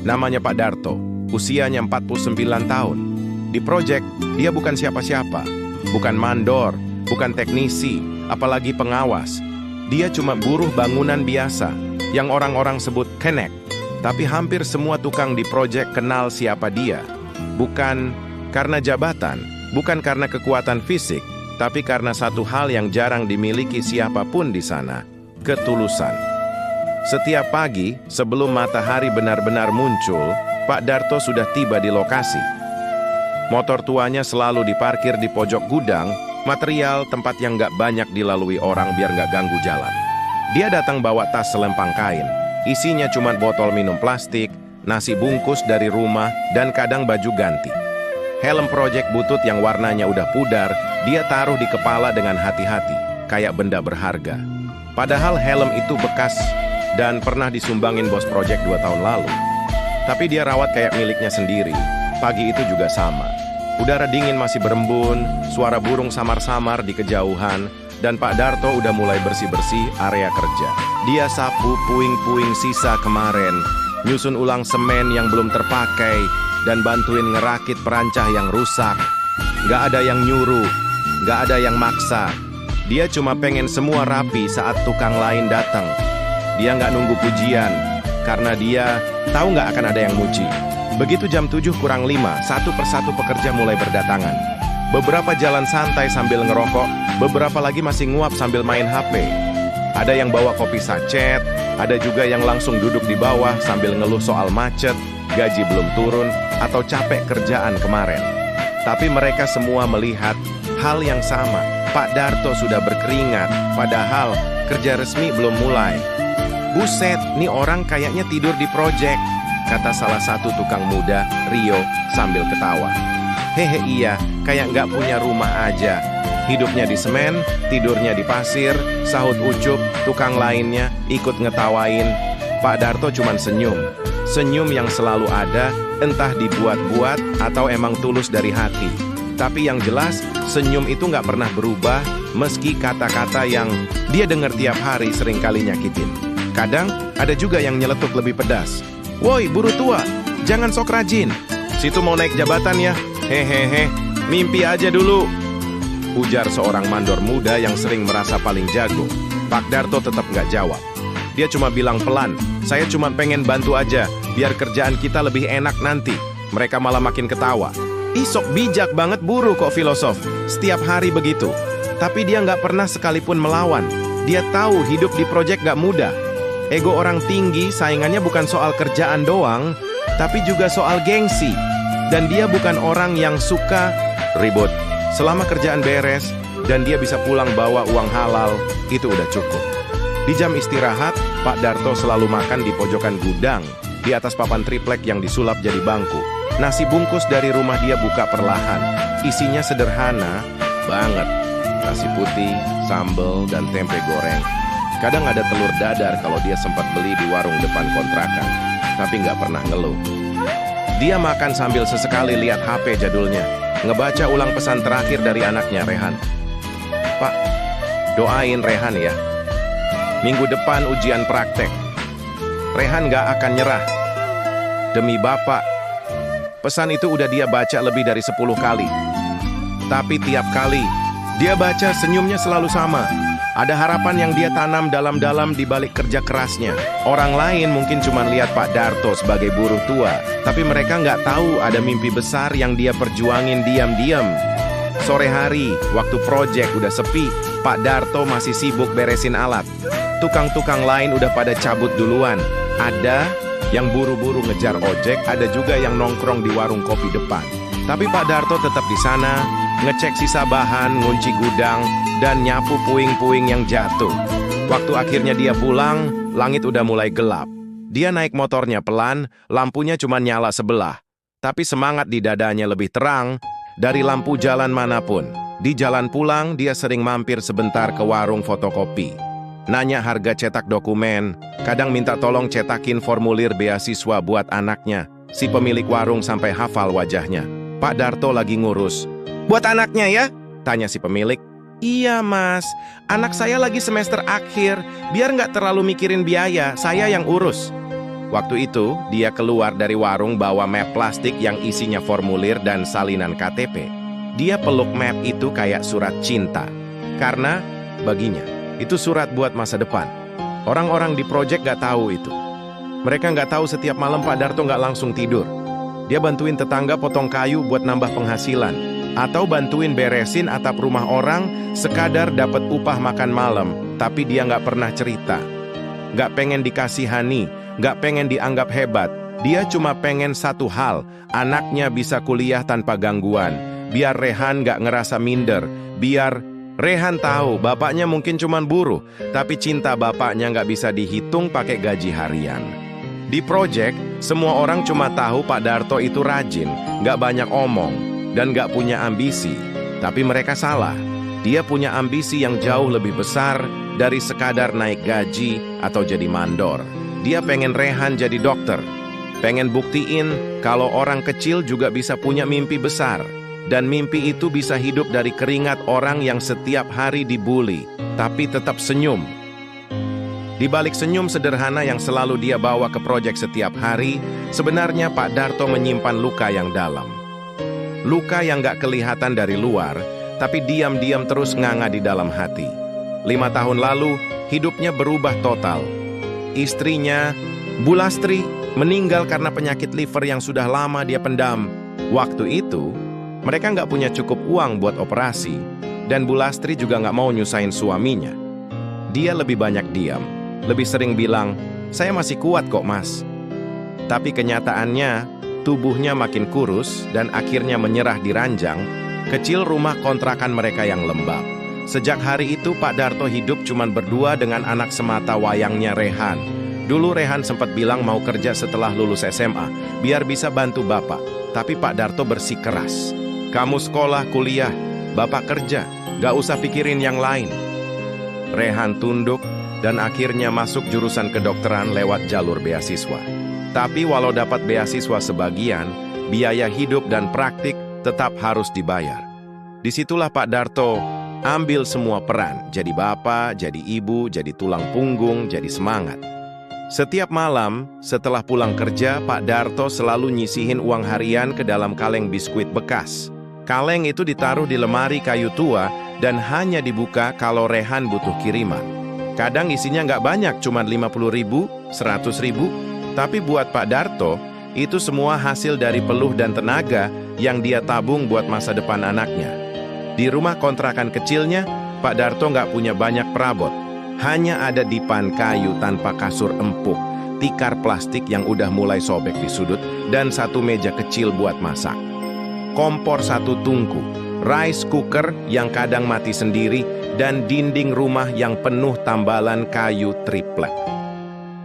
Namanya Pak Darto, usianya 49 tahun. Di proyek, dia bukan siapa-siapa, bukan mandor, bukan teknisi, apalagi pengawas. Dia cuma buruh bangunan biasa, yang orang-orang sebut kenek. Tapi hampir semua tukang di proyek kenal siapa dia. Bukan karena jabatan, bukan karena kekuatan fisik, tapi karena satu hal yang jarang dimiliki siapapun di sana, ketulusan. Setiap pagi, sebelum matahari benar-benar muncul, Pak Darto sudah tiba di lokasi. Motor tuanya selalu diparkir di pojok gudang, material tempat yang nggak banyak dilalui orang biar nggak ganggu jalan. Dia datang bawa tas selempang kain, isinya cuma botol minum plastik, nasi bungkus dari rumah, dan kadang baju ganti. Helm proyek butut yang warnanya udah pudar, dia taruh di kepala dengan hati-hati, kayak benda berharga. Padahal helm itu bekas dan pernah disumbangin bos proyek 2 tahun lalu. Tapi dia rawat kayak miliknya sendiri. Pagi itu juga sama. Udara dingin masih berembun, suara burung samar-samar di kejauhan, dan Pak Darto udah mulai bersih-bersih area kerja. Dia sapu puing-puing sisa kemarin, nyusun ulang semen yang belum terpakai, dan bantuin ngerakit perancah yang rusak. Gak ada yang nyuruh, gak ada yang maksa. Dia cuma pengen semua rapi saat tukang lain datang. Dia gak nunggu pujian, karena dia tahu gak akan ada yang muji. Begitu jam 7 kurang 5, satu persatu pekerja mulai berdatangan. Beberapa jalan santai sambil ngerokok, beberapa lagi masih nguap sambil main HP. Ada yang bawa kopi sachet, ada juga yang langsung duduk di bawah sambil ngeluh soal macet, gaji belum turun, atau capek kerjaan kemarin. Tapi mereka semua melihat hal yang sama. Pak Darto sudah berkeringat, padahal kerja resmi belum mulai. Buset, nih orang kayaknya tidur di proyek, kata salah satu tukang muda, Rio, sambil ketawa. Hehe iya, kayak nggak punya rumah aja. Hidupnya di semen, tidurnya di pasir, sahut Ucup, tukang lainnya, ikut ngetawain. Pak Darto cuman senyum. Senyum yang selalu ada, entah dibuat-buat atau emang tulus dari hati. Tapi yang jelas, senyum itu nggak pernah berubah, meski kata-kata yang dia dengar tiap hari seringkali nyakitin. Kadang, ada juga yang nyeletuk lebih pedas. Woi, buru tua, jangan sok rajin. Situ mau naik jabatan ya? Hehehe, mimpi aja dulu. Ujar seorang mandor muda yang sering merasa paling jago. Pak Darto tetap nggak jawab. Dia cuma bilang pelan, saya cuma pengen bantu aja, biar kerjaan kita lebih enak nanti. Mereka malah makin ketawa. Ih, sok bijak banget buru kok filosof. Setiap hari begitu. Tapi dia nggak pernah sekalipun melawan. Dia tahu hidup di proyek nggak mudah. Ego orang tinggi saingannya bukan soal kerjaan doang, tapi juga soal gengsi. Dan dia bukan orang yang suka ribut. Selama kerjaan beres, dan dia bisa pulang bawa uang halal, itu udah cukup. Di jam istirahat, Pak Darto selalu makan di pojokan gudang, di atas papan triplek yang disulap jadi bangku. Nasi bungkus dari rumah dia buka perlahan. Isinya sederhana banget. Nasi putih, sambal, dan tempe goreng. Kadang ada telur dadar kalau dia sempat beli di warung depan kontrakan, tapi nggak pernah ngeluh. Dia makan sambil sesekali lihat HP jadulnya, ngebaca ulang pesan terakhir dari anaknya Rehan. Pak, doain Rehan ya. Minggu depan ujian praktek. Rehan nggak akan nyerah. Demi Bapak. Pesan itu udah dia baca lebih dari 10 kali. Tapi tiap kali, dia baca senyumnya selalu sama. Ada harapan yang dia tanam dalam-dalam di balik kerja kerasnya. Orang lain mungkin cuma lihat Pak Darto sebagai buruh tua, tapi mereka nggak tahu ada mimpi besar yang dia perjuangin diam-diam. Sore hari, waktu proyek udah sepi, Pak Darto masih sibuk beresin alat. Tukang-tukang lain udah pada cabut duluan. Ada yang buru-buru ngejar ojek, ada juga yang nongkrong di warung kopi depan. Tapi Pak Darto tetap di sana, ngecek sisa bahan, ngunci gudang, dan nyapu puing-puing yang jatuh. Waktu akhirnya dia pulang, langit udah mulai gelap. Dia naik motornya pelan, lampunya cuma nyala sebelah. Tapi semangat di dadanya lebih terang dari lampu jalan manapun. Di jalan pulang, dia sering mampir sebentar ke warung fotokopi. Nanya harga cetak dokumen, kadang minta tolong cetakin formulir beasiswa buat anaknya. Si pemilik warung sampai hafal wajahnya. Pak Darto lagi ngurus. Buat anaknya ya? Tanya si pemilik. Iya mas, anak saya lagi semester akhir. Biar nggak terlalu mikirin biaya, saya yang urus. Waktu itu, dia keluar dari warung bawa map plastik yang isinya formulir dan salinan KTP. Dia peluk map itu kayak surat cinta. Karena, baginya, itu surat buat masa depan. Orang-orang di proyek gak tahu itu. Mereka gak tahu setiap malam Pak Darto gak langsung tidur. Dia bantuin tetangga potong kayu buat nambah penghasilan. Atau bantuin beresin atap rumah orang, sekadar dapat upah makan malam. Tapi dia gak pernah cerita. Gak pengen dikasihani. Gak pengen dianggap hebat, dia cuma pengen satu hal, anaknya bisa kuliah tanpa gangguan, biar Rehan gak ngerasa minder, biar Rehan tahu bapaknya mungkin cuma buruh, tapi cinta bapaknya gak bisa dihitung pakai gaji harian. Di proyek, semua orang cuma tahu Pak Darto itu rajin, gak banyak omong, dan gak punya ambisi. Tapi mereka salah, dia punya ambisi yang jauh lebih besar dari sekadar naik gaji atau jadi mandor. Dia pengen Rehan jadi dokter, pengen buktiin kalau orang kecil juga bisa punya mimpi besar. Dan mimpi itu bisa hidup dari keringat orang yang setiap hari dibully, tapi tetap senyum. Di balik senyum sederhana yang selalu dia bawa ke proyek setiap hari, sebenarnya Pak Darto menyimpan luka yang dalam. Luka yang gak kelihatan dari luar, tapi diam-diam terus nganga di dalam hati. 5 tahun lalu, hidupnya berubah total. Istrinya, Bu Lastri, meninggal karena penyakit liver yang sudah lama dia pendam. Waktu itu, mereka nggak punya cukup uang buat operasi, dan Bu Lastri juga nggak mau nyusahin suaminya. Dia lebih banyak diam, lebih sering bilang, "Saya masih kuat kok, Mas." Tapi kenyataannya, tubuhnya makin kurus dan akhirnya menyerah di ranjang, kecil rumah kontrakan mereka yang lembab. Sejak hari itu Pak Darto hidup cuma berdua dengan anak semata wayangnya Rehan. Dulu Rehan sempat bilang mau kerja setelah lulus SMA, biar bisa bantu bapak. Tapi Pak Darto bersikeras. "Kamu sekolah, kuliah, bapak kerja, gak usah pikirin yang lain." Rehan tunduk dan akhirnya masuk jurusan kedokteran lewat jalur beasiswa. Tapi walau dapat beasiswa sebagian, biaya hidup dan praktik tetap harus dibayar. Disitulah Pak Darto ambil semua peran, jadi bapak, jadi ibu, jadi tulang punggung, jadi semangat. Setiap malam, setelah pulang kerja, Pak Darto selalu nyisihin uang harian ke dalam kaleng biskuit bekas. Kaleng itu ditaruh di lemari kayu tua dan hanya dibuka kalau Rehan butuh kiriman. Kadang isinya nggak banyak, cuma 50.000, 100.000. Tapi buat Pak Darto, itu semua hasil dari peluh dan tenaga yang dia tabung buat masa depan anaknya. Di rumah kontrakan kecilnya, Pak Darto nggak punya banyak perabot. Hanya ada dipan kayu tanpa kasur empuk, tikar plastik yang udah mulai sobek di sudut, dan satu meja kecil buat masak. Kompor satu tungku, rice cooker yang kadang mati sendiri, dan dinding rumah yang penuh tambalan kayu triplek.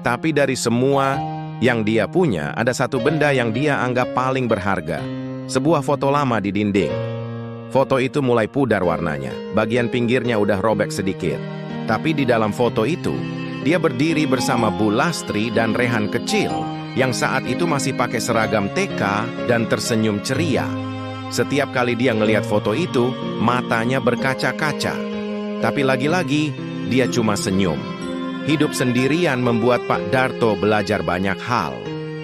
Tapi dari semua yang dia punya, ada satu benda yang dia anggap paling berharga. Sebuah foto lama di dinding. Foto itu mulai pudar warnanya, bagian pinggirnya udah robek sedikit. Tapi di dalam foto itu, dia berdiri bersama Bu Lastri dan Rehan kecil, yang saat itu masih pakai seragam TK dan tersenyum ceria. Setiap kali dia ngelihat foto itu, matanya berkaca-kaca. Tapi lagi-lagi, dia cuma senyum. Hidup sendirian membuat Pak Darto belajar banyak hal.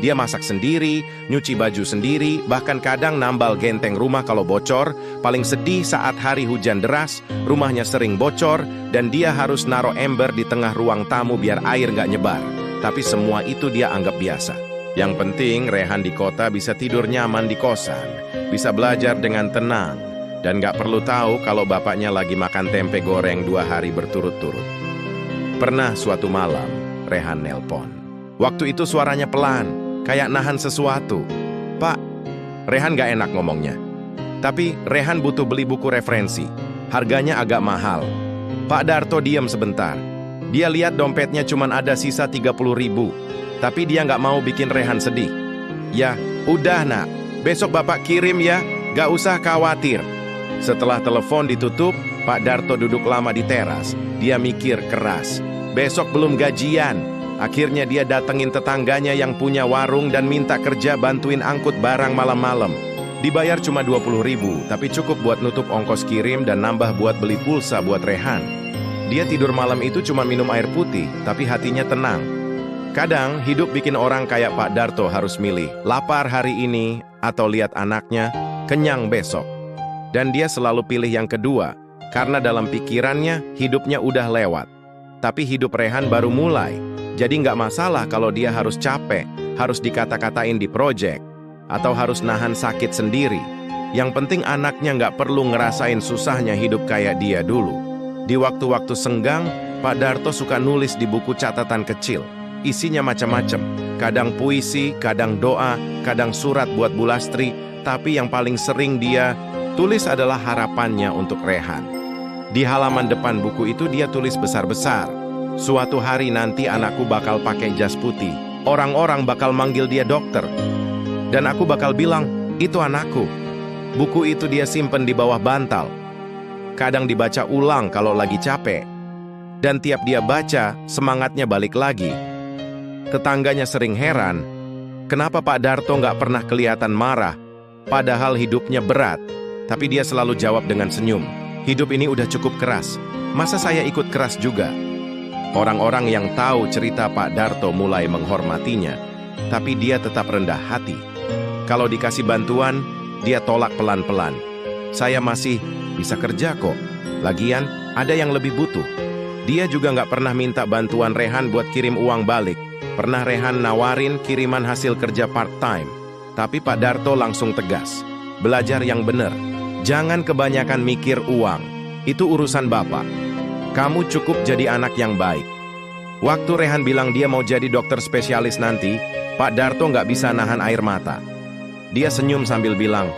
Dia masak sendiri, nyuci baju sendiri, bahkan kadang nambal genteng rumah kalau bocor. Paling sedih saat hari hujan deras, rumahnya sering bocor, dan dia harus naruh ember di tengah ruang tamu biar air nggak nyebar. Tapi semua itu dia anggap biasa. Yang penting Rehan di kota bisa tidur nyaman di kosan, bisa belajar dengan tenang, dan nggak perlu tahu kalau bapaknya lagi makan tempe goreng 2 hari berturut-turut. Pernah suatu malam, Rehan nelpon. Waktu itu suaranya pelan, kayak nahan sesuatu. "Pak," Rehan gak enak ngomongnya. Tapi Rehan butuh beli buku referensi. Harganya agak mahal. Pak Darto diam sebentar. Dia lihat dompetnya cuma ada sisa 30.000. Tapi dia gak mau bikin Rehan sedih. "Ya, udah nak. Besok bapak kirim ya. Gak usah khawatir." Setelah telepon ditutup, Pak Darto duduk lama di teras. Dia mikir keras. Besok belum gajian. Akhirnya dia datengin tetangganya yang punya warung dan minta kerja bantuin angkut barang malam-malam. Dibayar cuma 20.000, tapi cukup buat nutup ongkos kirim dan nambah buat beli pulsa buat Rehan. Dia tidur malam itu cuma minum air putih, tapi hatinya tenang. Kadang hidup bikin orang kayak Pak Darto harus milih, lapar hari ini atau lihat anaknya kenyang besok. Dan dia selalu pilih yang kedua, karena dalam pikirannya hidupnya udah lewat. Tapi hidup Rehan baru mulai, jadi nggak masalah kalau dia harus capek, harus dikata-katain di proyek, atau harus nahan sakit sendiri. Yang penting anaknya nggak perlu ngerasain susahnya hidup kayak dia dulu. Di waktu-waktu senggang, Pak Darto suka nulis di buku catatan kecil. Isinya macam-macam, kadang puisi, kadang doa, kadang surat buat Bu Lastri, tapi yang paling sering dia tulis adalah harapannya untuk Rehan. Di halaman depan buku itu dia tulis besar-besar, suatu hari nanti anakku bakal pakai jas putih, orang-orang bakal manggil dia dokter, dan aku bakal bilang, itu anakku. Buku itu dia simpen di bawah bantal, kadang dibaca ulang kalau lagi capek, dan tiap dia baca, semangatnya balik lagi. Tetangganya sering heran, kenapa Pak Darto nggak pernah kelihatan marah, padahal hidupnya berat. Tapi dia selalu jawab dengan senyum, hidup ini udah cukup keras, masa saya ikut keras juga? Orang-orang yang tahu cerita Pak Darto mulai menghormatinya, tapi dia tetap rendah hati. Kalau dikasih bantuan, dia tolak pelan-pelan. Saya masih bisa kerja kok, lagian ada yang lebih butuh. Dia juga nggak pernah minta bantuan Rehan buat kirim uang balik. Pernah Rehan nawarin kiriman hasil kerja part-time, tapi Pak Darto langsung tegas. Belajar yang benar, jangan kebanyakan mikir uang, itu urusan Bapak. Kamu cukup jadi anak yang baik. Waktu Rehan bilang dia mau jadi dokter spesialis nanti, Pak Darto nggak bisa nahan air mata. Dia senyum sambil bilang,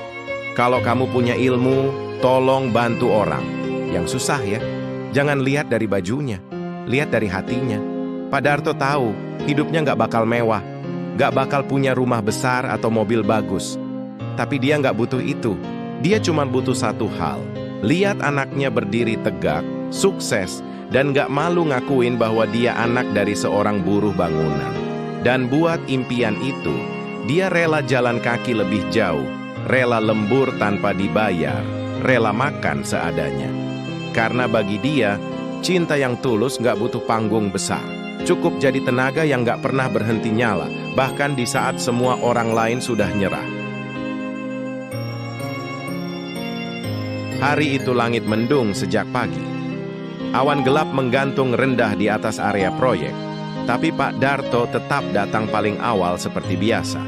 kalau kamu punya ilmu, tolong bantu orang. Yang susah ya, jangan lihat dari bajunya, lihat dari hatinya. Pak Darto tahu, hidupnya nggak bakal mewah, nggak bakal punya rumah besar atau mobil bagus. Tapi dia nggak butuh itu. Dia cuma butuh satu hal. Lihat anaknya berdiri tegak, sukses, dan nggak malu ngakuin bahwa dia anak dari seorang buruh bangunan. Dan buat impian itu, dia rela jalan kaki lebih jauh, rela lembur tanpa dibayar, rela makan seadanya. Karena bagi dia, cinta yang tulus nggak butuh panggung besar. Cukup jadi tenaga yang nggak pernah berhenti nyala, bahkan di saat semua orang lain sudah nyerah. Hari itu langit mendung sejak pagi. Awan gelap menggantung rendah di atas area proyek, tapi Pak Darto tetap datang paling awal seperti biasa.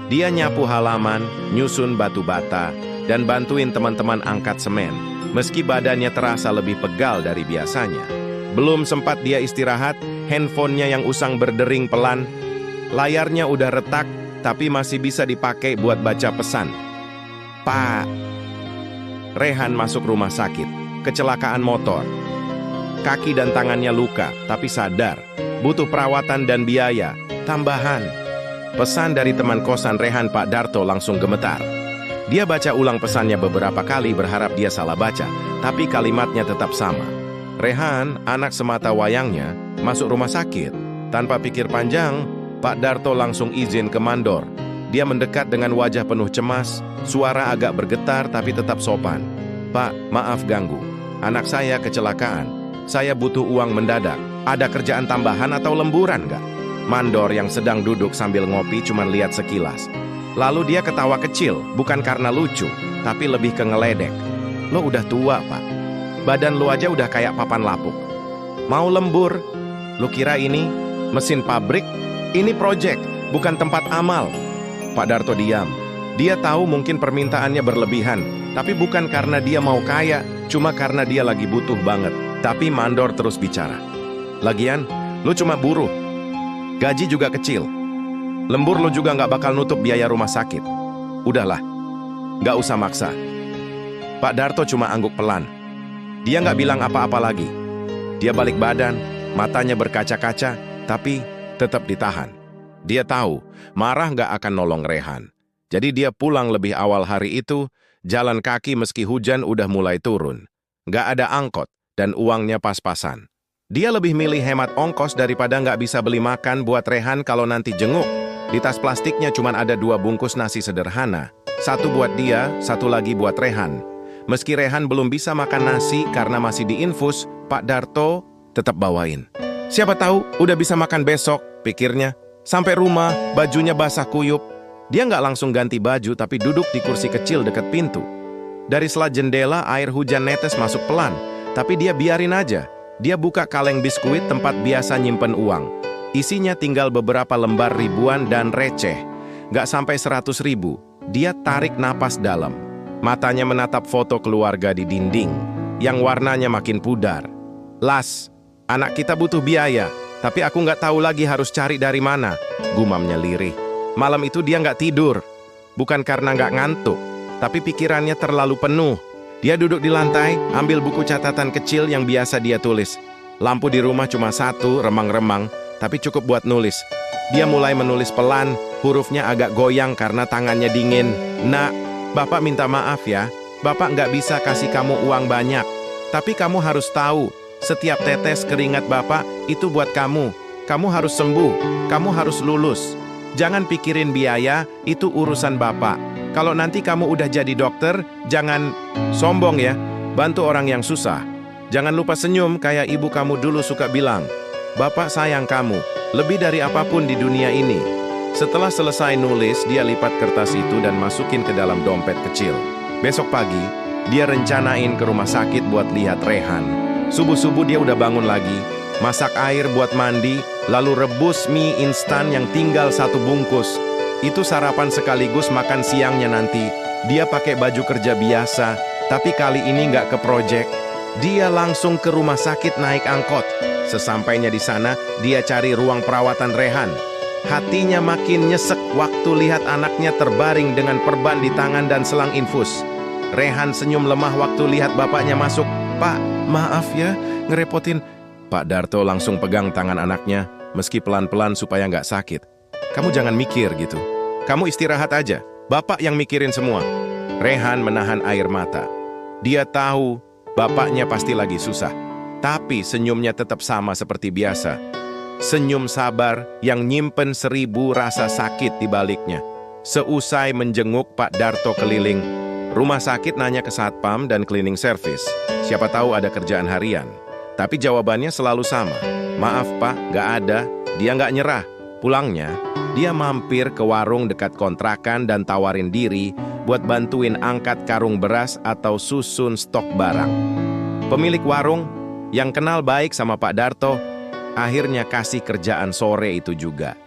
Dia nyapu halaman, nyusun batu bata, dan bantuin teman-teman angkat semen, meski badannya terasa lebih pegal dari biasanya. Belum sempat dia istirahat, handphonenya yang usang berdering pelan. Layarnya udah retak, tapi masih bisa dipakai buat baca pesan. Pak, Rehan masuk rumah sakit, kecelakaan motor. Kaki dan tangannya luka, tapi sadar, butuh perawatan dan biaya tambahan. Pesan dari teman kosan Rehan, Pak Darto langsung gemetar. Dia baca ulang pesannya beberapa kali berharap dia salah baca, tapi kalimatnya tetap sama. Rehan, anak semata wayangnya, masuk rumah sakit. Tanpa pikir panjang, Pak Darto langsung izin ke mandor. Dia mendekat dengan wajah penuh cemas, suara agak bergetar tapi tetap sopan. Pak, maaf ganggu. Anak saya kecelakaan. Saya butuh uang mendadak. Ada kerjaan tambahan atau lemburan nggak? Mandor yang sedang duduk sambil ngopi cuma lihat sekilas. Lalu dia ketawa kecil, bukan karena lucu, tapi lebih ke ngeledek. Lo udah tua, Pak. Badan lu aja udah kayak papan lapuk. Mau lembur? Lu kira ini mesin pabrik? Ini proyek, bukan tempat amal. Pak Darto diam. Dia tahu mungkin permintaannya berlebihan, tapi bukan karena dia mau kaya, cuma karena dia lagi butuh banget. Tapi mandor terus bicara. Lagian, lu cuma buruh. Gaji juga kecil. Lembur lu juga nggak bakal nutup biaya rumah sakit. Udahlah, nggak usah maksa. Pak Darto cuma angguk pelan. Dia nggak bilang apa-apa lagi. Dia balik badan, matanya berkaca-kaca, tapi tetap ditahan. Dia tahu, marah nggak akan nolong Rehan. Jadi dia pulang lebih awal hari itu, jalan kaki meski hujan udah mulai turun. Nggak ada angkot, dan uangnya pas-pasan. Dia lebih milih hemat ongkos daripada nggak bisa beli makan buat Rehan kalau nanti jenguk. Di tas plastiknya cuma ada 2 bungkus nasi sederhana. 1 buat dia, 1 lagi buat Rehan. Meski Rehan belum bisa makan nasi karena masih diinfus, Pak Darto tetap bawain. Siapa tahu udah bisa makan besok. pikirnya. Sampai rumah, bajunya basah kuyup. Dia nggak langsung ganti baju, tapi duduk di kursi kecil dekat pintu. Dari sela jendela, air hujan netes masuk pelan, tapi dia biarin aja. Dia buka kaleng biskuit tempat biasa nyimpen uang. Isinya tinggal beberapa lembar ribuan dan receh. Nggak sampai 100.000. Dia tarik napas dalam. Matanya menatap foto keluarga di dinding, yang warnanya makin pudar. Las, anak kita butuh biaya, tapi aku nggak tahu lagi harus cari dari mana, gumamnya lirih. Malam itu dia nggak tidur. Bukan karena nggak ngantuk, tapi pikirannya terlalu penuh. Dia duduk di lantai, ambil buku catatan kecil yang biasa dia tulis. Lampu di rumah cuma satu, remang-remang, tapi cukup buat nulis. Dia mulai menulis pelan, hurufnya agak goyang karena tangannya dingin. Nak, Bapak minta maaf ya, Bapak nggak bisa kasih kamu uang banyak. Tapi kamu harus tahu, setiap tetes keringat Bapak itu buat kamu. Kamu harus sembuh, kamu harus lulus. Jangan pikirin biaya, itu urusan Bapak. Kalau nanti kamu udah jadi dokter, jangan sombong ya, bantu orang yang susah. Jangan lupa senyum kayak ibu kamu dulu suka bilang. Bapak sayang kamu, lebih dari apapun di dunia ini. Setelah selesai nulis, dia lipat kertas itu dan masukin ke dalam dompet kecil. Besok pagi, dia rencanain ke rumah sakit buat lihat Rehan. Subuh-subuh dia udah bangun lagi, masak air buat mandi, lalu rebus mie instan yang tinggal 1 bungkus. Itu sarapan sekaligus makan siangnya nanti. Dia pakai baju kerja biasa, tapi kali ini nggak ke proyek. Dia langsung ke rumah sakit naik angkot. Sesampainya di sana, dia cari ruang perawatan Rehan. Hatinya makin nyesek waktu lihat anaknya terbaring dengan perban di tangan dan selang infus. Rehan senyum lemah waktu lihat bapaknya masuk. Pak, maaf ya, ngerepotin. Pak Darto langsung pegang tangan anaknya, meski pelan-pelan supaya nggak sakit. Kamu jangan mikir gitu. Kamu istirahat aja. Bapak yang mikirin semua. Rehan menahan air mata. Dia tahu bapaknya pasti lagi susah. Tapi senyumnya tetap sama seperti biasa. Senyum sabar yang nyimpen 1000 rasa sakit di baliknya. Seusai menjenguk Pak Darto keliling, rumah sakit nanya ke satpam dan cleaning service. Siapa tahu ada kerjaan harian. Tapi jawabannya selalu sama. Maaf Pak, nggak ada. Dia nggak nyerah. Pulangnya, dia mampir ke warung dekat kontrakan dan tawarin diri buat bantuin angkat karung beras atau susun stok barang. Pemilik warung yang kenal baik sama Pak Darto, akhirnya kasih kerjaan sore itu juga.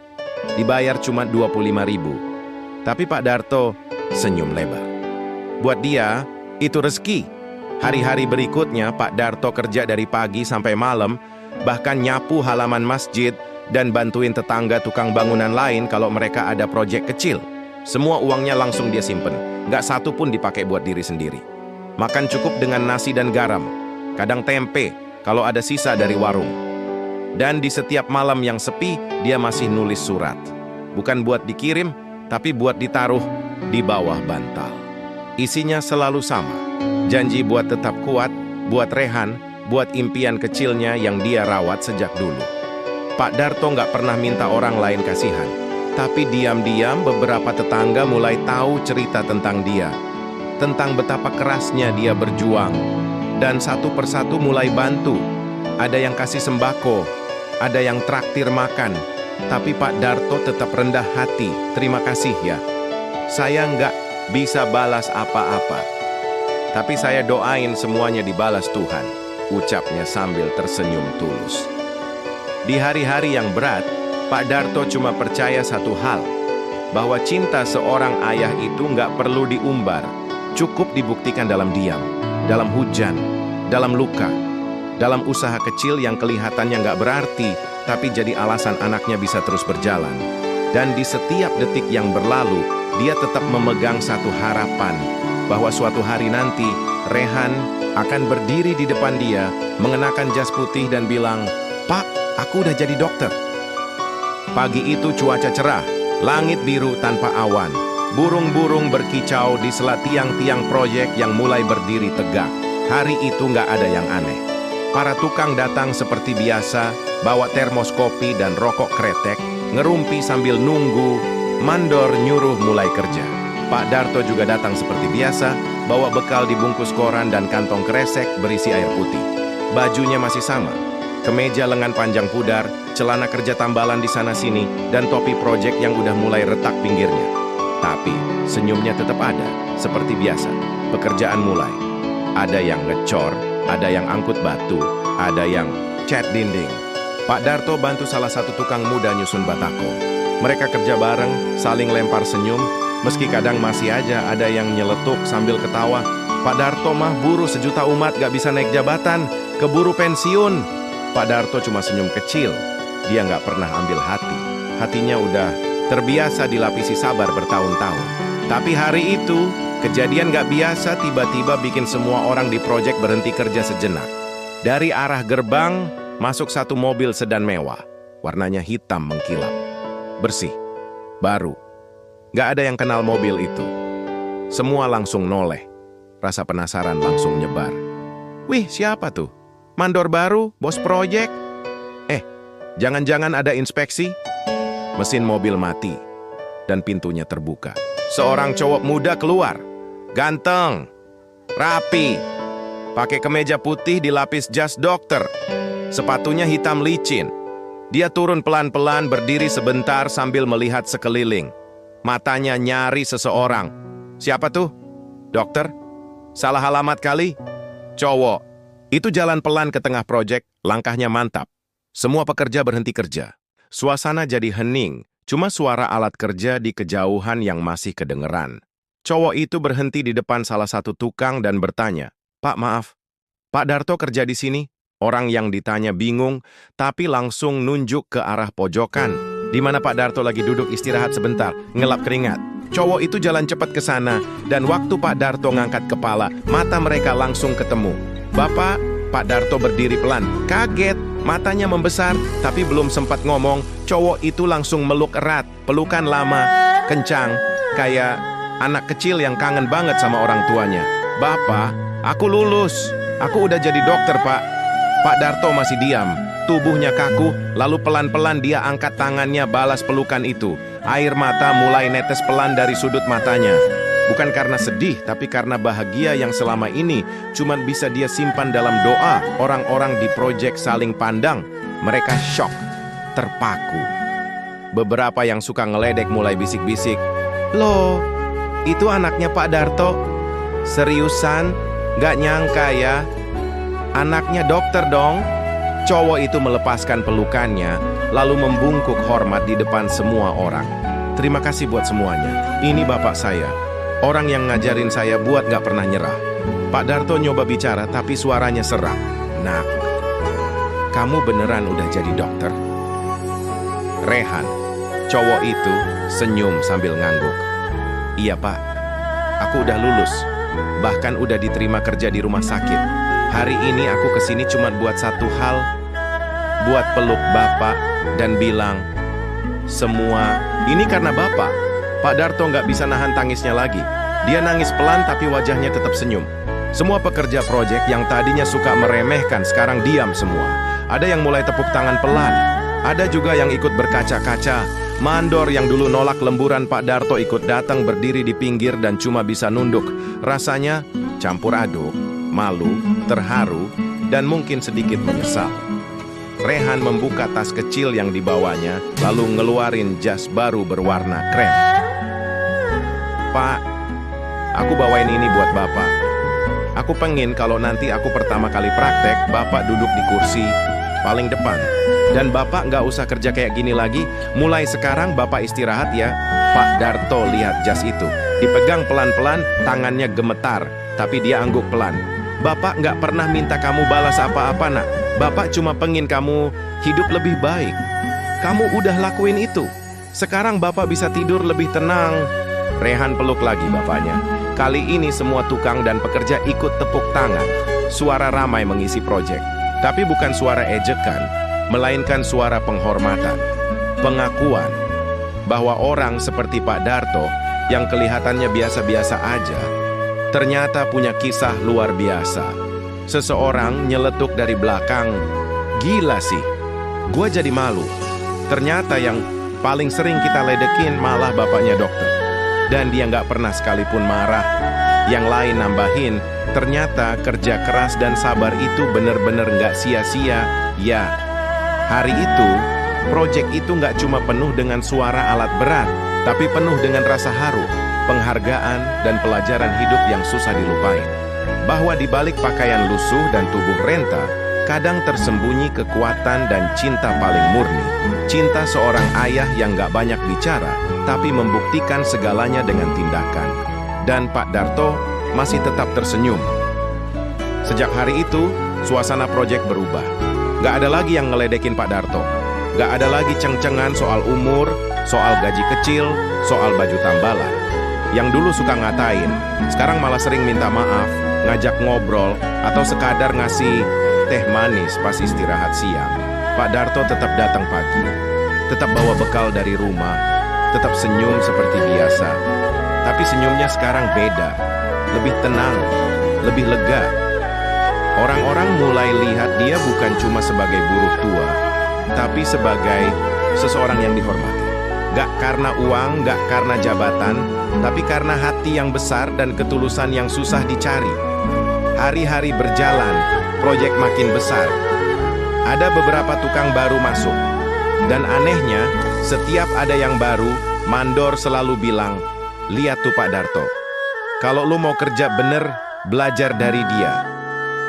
Dibayar cuma 25.000. Tapi Pak Darto senyum lebar. Buat dia, itu rezeki. Hari-hari berikutnya, Pak Darto kerja dari pagi sampai malam, bahkan nyapu halaman masjid dan bantuin tetangga tukang bangunan lain kalau mereka ada proyek kecil. Semua uangnya langsung dia simpen, nggak satu pun dipakai buat diri sendiri. Makan cukup dengan nasi dan garam, kadang tempe, kalau ada sisa dari warung. Dan di setiap malam yang sepi, dia masih nulis surat. Bukan buat dikirim, tapi buat ditaruh di bawah bantal. Isinya selalu sama. Janji buat tetap kuat, buat Rehan, buat impian kecilnya yang dia rawat sejak dulu. Pak Darto nggak pernah minta orang lain kasihan. Tapi diam-diam beberapa tetangga mulai tahu cerita tentang dia. Tentang betapa kerasnya dia berjuang. Dan satu persatu mulai bantu. Ada yang kasih sembako, ada yang traktir makan. Tapi Pak Darto tetap rendah hati. Terima kasih ya. Saya nggak bisa balas apa-apa. Tapi saya doain semuanya dibalas Tuhan, ucapnya sambil tersenyum tulus. Di hari-hari yang berat, Pak Darto cuma percaya satu hal, bahwa cinta seorang ayah itu nggak perlu diumbar, cukup dibuktikan dalam diam, dalam hujan, dalam luka, dalam usaha kecil yang kelihatannya nggak berarti, tapi jadi alasan anaknya bisa terus berjalan. Dan di setiap detik yang berlalu, dia tetap memegang satu harapan, bahwa suatu hari nanti, Rehan akan berdiri di depan dia, mengenakan jas putih dan bilang, Pak, aku udah jadi dokter. Pagi itu cuaca cerah, langit biru tanpa awan, burung-burung berkicau di sela tiang-tiang proyek yang mulai berdiri tegak. Hari itu nggak ada yang aneh. Para tukang datang seperti biasa, bawa termos kopi dan rokok kretek, ngerumpi sambil nunggu, mandor nyuruh mulai kerja. Pak Darto juga datang seperti biasa, bawa bekal dibungkus koran dan kantong kresek berisi air putih. Bajunya masih sama, Kemeja lengan panjang pudar, celana kerja tambalan di sana-sini, dan topi proyek yang udah mulai retak pinggirnya. Tapi senyumnya tetap ada, seperti biasa. Pekerjaan mulai. Ada yang ngecor, ada yang angkut batu, ada yang cat dinding. Pak Darto bantu salah satu tukang muda nyusun batako. Mereka kerja bareng, saling lempar senyum, meski kadang masih aja ada yang nyeletuk sambil ketawa. Pak Darto mah buruh sejuta umat gak bisa naik jabatan, keburu pensiun. Pak Darto cuma senyum kecil, dia gak pernah ambil hati. Hatinya udah terbiasa dilapisi sabar bertahun-tahun. Tapi hari itu, kejadian gak biasa tiba-tiba bikin semua orang di proyek berhenti kerja sejenak. Dari arah gerbang, masuk satu mobil sedan mewah. Warnanya hitam mengkilap. Bersih, baru. Gak ada yang kenal mobil itu. Semua langsung noleh. Rasa penasaran langsung nyebar. Wih, siapa tuh? Mandor baru, bos proyek? Jangan-jangan ada inspeksi? Mesin mobil mati. Dan pintunya terbuka. Seorang cowok muda keluar. Ganteng, rapi, pakai kemeja putih dilapis jas dokter. Sepatunya hitam licin. Dia turun pelan-pelan berdiri sebentar sambil melihat sekeliling. Matanya nyari seseorang. Siapa tuh? Dokter? Salah alamat kali? Cowok. Itu jalan pelan ke tengah proyek, langkahnya mantap. Semua pekerja berhenti kerja. Suasana jadi hening, cuma suara alat kerja di kejauhan yang masih kedengeran. Cowok itu berhenti di depan salah satu tukang dan bertanya, "Pak, maaf, Pak Darto kerja di sini?" Orang yang ditanya bingung, tapi langsung nunjuk ke arah pojokan, di mana Pak Darto lagi duduk istirahat sebentar, ngelap keringat. Cowok itu jalan cepat ke sana, dan waktu Pak Darto ngangkat kepala, mata mereka langsung ketemu. "Bapak," Pak Darto berdiri pelan, kaget, matanya membesar, tapi belum sempat ngomong, cowok itu langsung meluk erat, pelukan lama, kencang, kayak anak kecil yang kangen banget sama orang tuanya. "Bapak, aku lulus. Aku udah jadi dokter, Pak." Pak Darto masih diam, tubuhnya kaku, lalu pelan-pelan dia angkat tangannya balas pelukan itu. Air mata mulai netes pelan dari sudut matanya. Bukan karena sedih, tapi karena bahagia yang selama ini cuman bisa dia simpan dalam doa. Orang-orang di proyek saling pandang. Mereka syok, terpaku. Beberapa yang suka ngeledek mulai bisik-bisik, "Loh, itu anaknya Pak Darto? Seriusan? Gak nyangka ya? Anaknya dokter dong?" Cowok itu melepaskan pelukannya, lalu membungkuk hormat di depan semua orang. "Terima kasih buat semuanya. Ini bapak saya. Orang yang ngajarin saya buat gak pernah nyerah." Pak Darto nyoba bicara, tapi suaranya serak. "Nak, kamu beneran udah jadi dokter?" Rehan, cowok itu, senyum sambil ngangguk. "Iya, Pak. Aku udah lulus. Bahkan udah diterima kerja di rumah sakit. Hari ini aku kesini cuma buat satu hal, buat peluk Bapak dan bilang, semua ini karena Bapak." Pak Darto nggak bisa nahan tangisnya lagi. Dia nangis pelan tapi wajahnya tetap senyum. Semua pekerja proyek yang tadinya suka meremehkan sekarang diam semua. Ada yang mulai tepuk tangan pelan. Ada juga yang ikut berkaca-kaca. Mandor yang dulu nolak lemburan Pak Darto ikut datang berdiri di pinggir dan cuma bisa nunduk. Rasanya campur aduk, malu, terharu, dan mungkin sedikit menyesal. Rehan membuka tas kecil yang dibawanya, lalu ngeluarin jas baru berwarna krem. "Pak, aku bawain ini buat Bapak. Aku pengen kalau nanti aku pertama kali praktek, Bapak duduk di kursi paling depan. Dan Bapak nggak usah kerja kayak gini lagi. Mulai sekarang Bapak istirahat ya." Pak Darto lihat jas itu. Dipegang pelan-pelan, tangannya gemetar, tapi dia angguk pelan. "Bapak nggak pernah minta kamu balas apa-apa, nak. Bapak cuma pengen kamu hidup lebih baik. Kamu udah lakuin itu. Sekarang Bapak bisa tidur lebih tenang." Rehan peluk lagi bapaknya. Kali ini semua tukang dan pekerja ikut tepuk tangan. Suara ramai mengisi proyek. Tapi bukan suara ejekan, melainkan suara penghormatan. Pengakuan bahwa orang seperti Pak Darto yang kelihatannya biasa-biasa aja, ternyata punya kisah luar biasa. Seseorang nyeletuk dari belakang, "Gila sih, gua jadi malu. Ternyata yang paling sering kita ledekin malah bapaknya dokter." Dan dia nggak pernah sekalipun marah. Yang lain nambahin, ternyata kerja keras dan sabar itu bener-bener nggak sia-sia. Ya, hari itu, proyek itu nggak cuma penuh dengan suara alat berat, tapi penuh dengan rasa haru, penghargaan, dan pelajaran hidup yang susah dilupain. Bahwa di balik pakaian lusuh dan tubuh renta, kadang tersembunyi kekuatan dan cinta paling murni. Cinta seorang ayah yang nggak banyak bicara, tapi membuktikan segalanya dengan tindakan. Dan Pak Darto masih tetap tersenyum. Sejak hari itu, suasana proyek berubah. Nggak ada lagi yang ngeledekin Pak Darto. Nggak ada lagi ceng-cengan soal umur, soal gaji kecil, soal baju tambalan. Yang dulu suka ngatain, sekarang malah sering minta maaf, ngajak ngobrol, atau sekadar ngasih teh manis pas istirahat siang. Pak Darto tetap datang pagi, tetap bawa bekal dari rumah, tetap senyum seperti biasa. Tapi senyumnya sekarang beda, lebih tenang, lebih lega. Orang-orang mulai lihat dia bukan cuma sebagai buruh tua, tapi sebagai seseorang yang dihormati. Gak karena uang, gak karena jabatan, tapi karena hati yang besar dan ketulusan yang susah dicari. Hari-hari berjalan, proyek makin besar. Ada beberapa tukang baru masuk. Dan anehnya, setiap ada yang baru, mandor selalu bilang, "Lihat tuh Pak Darto. Kalau lu mau kerja bener, belajar dari dia."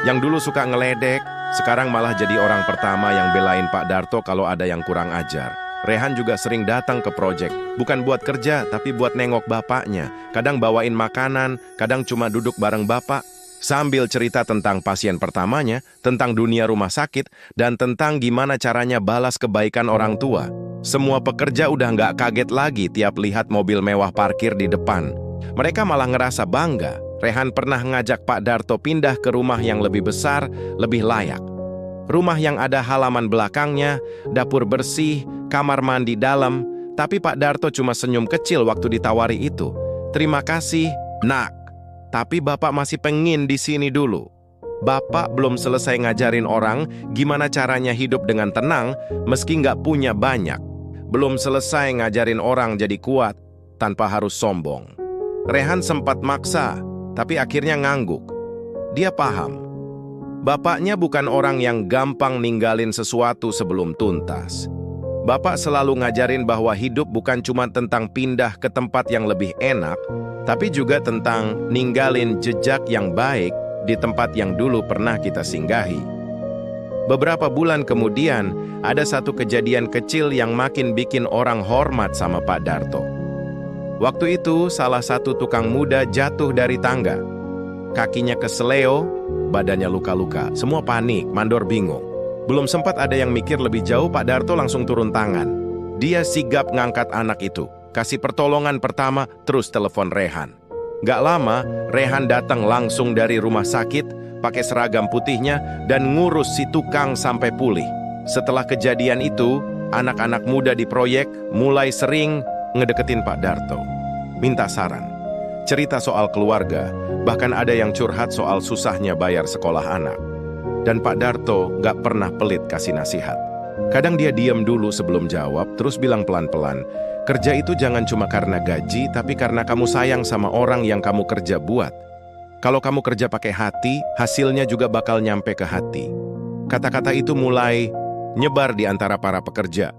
Yang dulu suka ngeledek, sekarang malah jadi orang pertama yang belain Pak Darto kalau ada yang kurang ajar. Rehan juga sering datang ke proyek, bukan buat kerja, tapi buat nengok bapaknya. Kadang bawain makanan, kadang cuma duduk bareng bapak, sambil cerita tentang pasien pertamanya, tentang dunia rumah sakit, dan tentang gimana caranya balas kebaikan orang tua. Semua pekerja udah nggak kaget lagi tiap lihat mobil mewah parkir di depan. Mereka malah ngerasa bangga. Rehan pernah ngajak Pak Darto pindah ke rumah yang lebih besar, lebih layak. Rumah yang ada halaman belakangnya, dapur bersih, kamar mandi dalam. Tapi Pak Darto cuma senyum kecil waktu ditawari itu. "Terima kasih, nak. Tapi Bapak masih pengen di sini dulu." Bapak belum selesai ngajarin orang gimana caranya hidup dengan tenang meski nggak punya banyak. Belum selesai ngajarin orang jadi kuat tanpa harus sombong. Rehan sempat maksa, tapi akhirnya ngangguk. Dia paham. Bapaknya bukan orang yang gampang ninggalin sesuatu sebelum tuntas. Bapak selalu ngajarin bahwa hidup bukan cuma tentang pindah ke tempat yang lebih enak, tapi juga tentang ninggalin jejak yang baik di tempat yang dulu pernah kita singgahi. Beberapa bulan kemudian, ada satu kejadian kecil yang makin bikin orang hormat sama Pak Darto. Waktu itu, salah satu tukang muda jatuh dari tangga. Kakinya keseleo, badannya luka-luka. Semua panik, mandor bingung. Belum sempat ada yang mikir lebih jauh, Pak Darto langsung turun tangan. Dia sigap ngangkat anak itu, kasih pertolongan pertama, terus telepon Rehan. Gak lama, Rehan datang langsung dari rumah sakit, pakai seragam putihnya, dan ngurus si tukang sampai pulih. Setelah kejadian itu, anak-anak muda di proyek mulai sering ngedeketin Pak Darto, minta saran, cerita soal keluarga, bahkan ada yang curhat soal susahnya bayar sekolah anak. Dan Pak Darto gak pernah pelit kasih nasihat. Kadang dia diam dulu sebelum jawab, terus bilang pelan-pelan, "Kerja itu jangan cuma karena gaji, tapi karena kamu sayang sama orang yang kamu kerja buat. Kalau kamu kerja pakai hati, hasilnya juga bakal nyampe ke hati." Kata-kata itu mulai nyebar di antara para pekerja.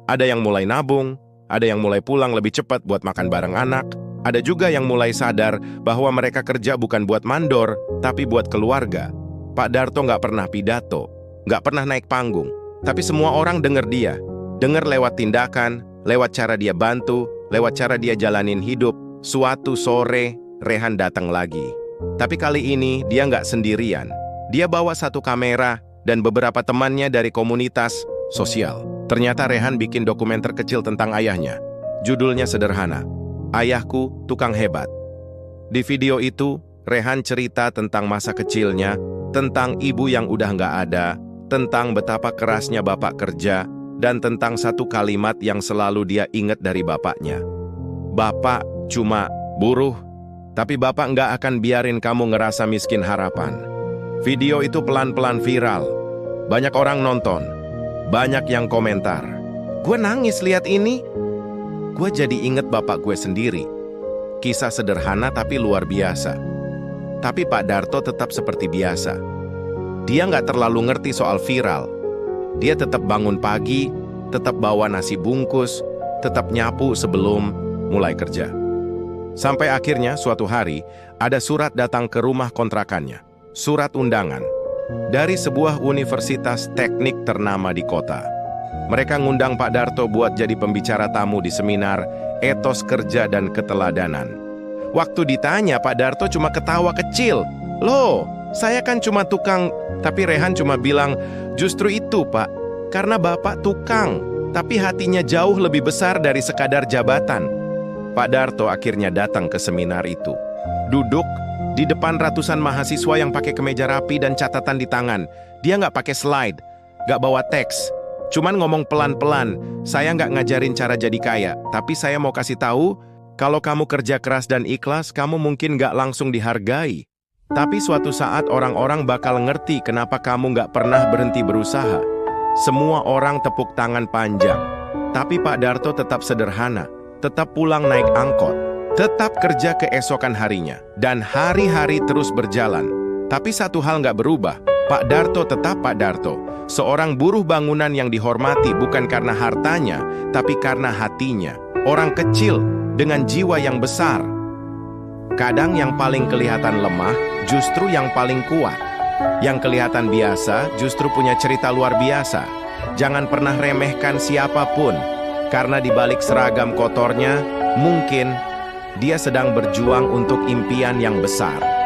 Ada yang mulai nabung, ada yang mulai pulang lebih cepat buat makan bareng anak, ada juga yang mulai sadar bahwa mereka kerja bukan buat mandor, tapi buat keluarga. Pak Darto nggak pernah pidato, nggak pernah naik panggung, tapi semua orang dengar dia. Dengar lewat tindakan, lewat cara dia bantu, lewat cara dia jalanin hidup. Suatu sore, Rehan datang lagi. Tapi kali ini dia nggak sendirian. Dia bawa satu kamera dan beberapa temannya dari komunitas sosial. Ternyata Rehan bikin dokumenter kecil tentang ayahnya. Judulnya sederhana, "Ayahku Tukang Hebat." Di video itu, Rehan cerita tentang masa kecilnya, tentang ibu yang udah nggak ada, tentang betapa kerasnya bapak kerja, dan tentang satu kalimat yang selalu dia ingat dari bapaknya. "Bapak cuma buruh, tapi bapak nggak akan biarin kamu ngerasa miskin harapan." Video itu pelan-pelan viral. Banyak orang nonton, banyak yang komentar. "Gue nangis lihat ini. Gue jadi inget bapak gue sendiri." Kisah sederhana tapi luar biasa. Tapi Pak Darto tetap seperti biasa. Dia nggak terlalu ngerti soal viral. Dia tetap bangun pagi, tetap bawa nasi bungkus, tetap nyapu sebelum mulai kerja. Sampai akhirnya suatu hari, ada surat datang ke rumah kontrakannya. Surat undangan dari sebuah universitas teknik ternama di kota. Mereka ngundang Pak Darto buat jadi pembicara tamu di seminar Etos Kerja dan Keteladanan. Waktu ditanya, Pak Darto cuma ketawa kecil. "Loh, saya kan cuma tukang." Tapi Rehan cuma bilang, "Justru itu, Pak. Karena Bapak tukang, tapi hatinya jauh lebih besar dari sekadar jabatan." Pak Darto akhirnya datang ke seminar itu. Duduk di depan ratusan mahasiswa yang pakai kemeja rapi dan catatan di tangan. Dia nggak pakai slide, nggak bawa teks. Cuman ngomong pelan-pelan, "Saya nggak ngajarin cara jadi kaya, tapi saya mau kasih tahu, kalau kamu kerja keras dan ikhlas, kamu mungkin nggak langsung dihargai. Tapi suatu saat orang-orang bakal ngerti kenapa kamu nggak pernah berhenti berusaha." Semua orang tepuk tangan panjang. Tapi Pak Darto tetap sederhana, tetap pulang naik angkot, tetap kerja keesokan harinya, dan hari-hari terus berjalan. Tapi satu hal nggak berubah, Pak Darto tetap Pak Darto, seorang buruh bangunan yang dihormati bukan karena hartanya, tapi karena hatinya. Orang kecil dengan jiwa yang besar. Kadang yang paling kelihatan lemah, justru yang paling kuat. Yang kelihatan biasa, justru punya cerita luar biasa. Jangan pernah remehkan siapapun, karena di balik seragam kotornya, mungkin dia sedang berjuang untuk impian yang besar.